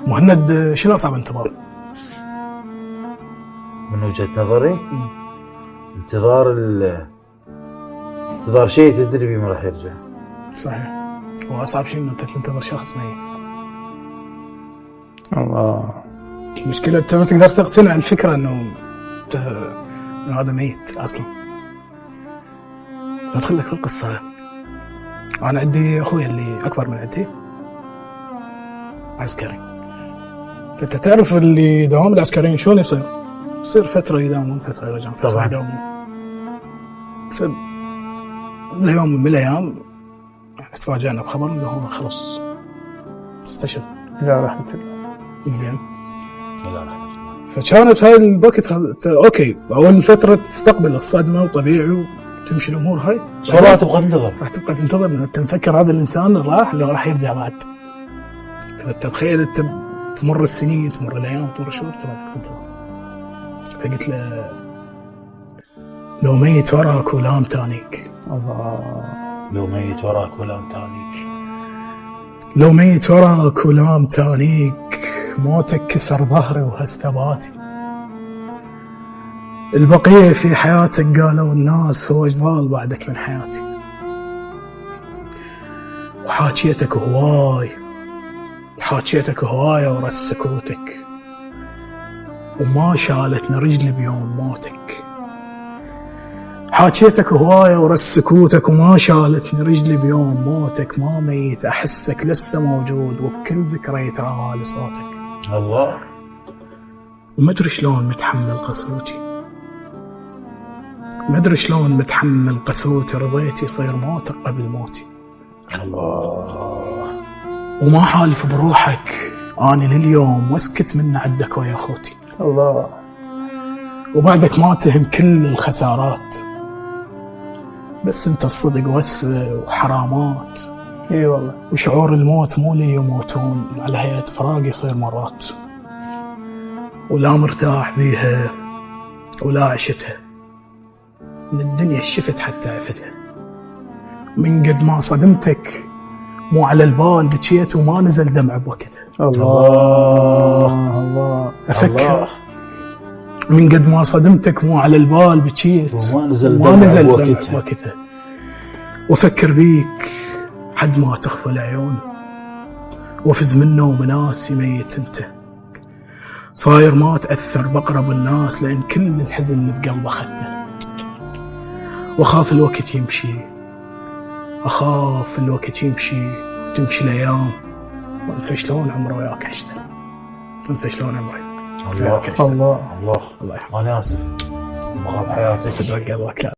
مهند، شنو أصعب انتظار؟ من وجهة نظري انتظار شيء تدري بيه ما راح يرجع. صحيح. وأصعب شيء إنه أنت تنتظر شخص ميت. الله. المشكلة أنت ما تقدر تقتنع الفكرة إنه هذا ميت أصلا. فأدخل لك في القصة. أنا عندي أخوي اللي أكبر من عندي عسكري. فأنت تعرف اللي دوام العسكريين شلون يصير فترة يداومون فترة يرجعون طبعا. يداومون. اليوم من الأيام تفاجأنا بخبر إنه هو خلص استشهد. لا رحمة الله. زين. لا رحمة الله. فكانت هاي الوقت اوكي، اول فتره تستقبل الصدمه وطبيعي وتمشي الامور هاي. شو راح تبغى تنتظر؟ راح تبقى تنتظر انه انت مفكر هذا الانسان راح لو راح يرجع بعد. فانت تخيل انت تمر السنين، تمر الايام، تمر الشهور، تبغى تنتظر. فقلت له لو ميت وراك ولا امتانيك. الله. لو ميت وراك ولا امتانيك. لو ميت وراك ولا امتانيك، موتك كسر ظهري وهز ثباتي. البقية في حياتك قالوا الناس هو اجضال بعدك من حياتي. وحاكيتك هواي ورا سكوتك، وما شالتني رجلي بيوم موتك. حاكيتك هواي ورا سكوتك، وما شالتني رجلي بيوم موتك. ما ميت أحسك لسه موجود، وبكل ذكرى يتراها لصوتك. الله. وما أدري شلون متحمل قسوتي، رضيت يصير موتك قبل موتي. الله. وما حالف بروحك أنا لليوم، واسكت من عدك ويا أخوتي. الله. وبعدك ما تهم كل الخسارات، بس انت الصدق وسفه وحرامات. اي والله. وشعور الموت مو لي يموتون، على هيئة فراق يصير مرات. ولا مرتاح بيها ولا عشتها، من الدنيا شفت حتى عفتها. من قد ما صدمتك مو على البال بكيت، وما نزل دمع بوقتها. الله. أفكر من قد ما صدمتك مو على البال بكيت، وما نزل دمع بوقتها. وأفكر بيك حد ما تخفى العيون، وفز منه ومناسي ميت انت. صاير ما تأثر بقرب الناس، لأن كل الحزن اللي بقلبه خدته. وأخاف الوقت يمشي، وتمشي الأيام، وأنسى شلون عمري وياك عشته. الله. أنا آسف. أبغى بحياتك.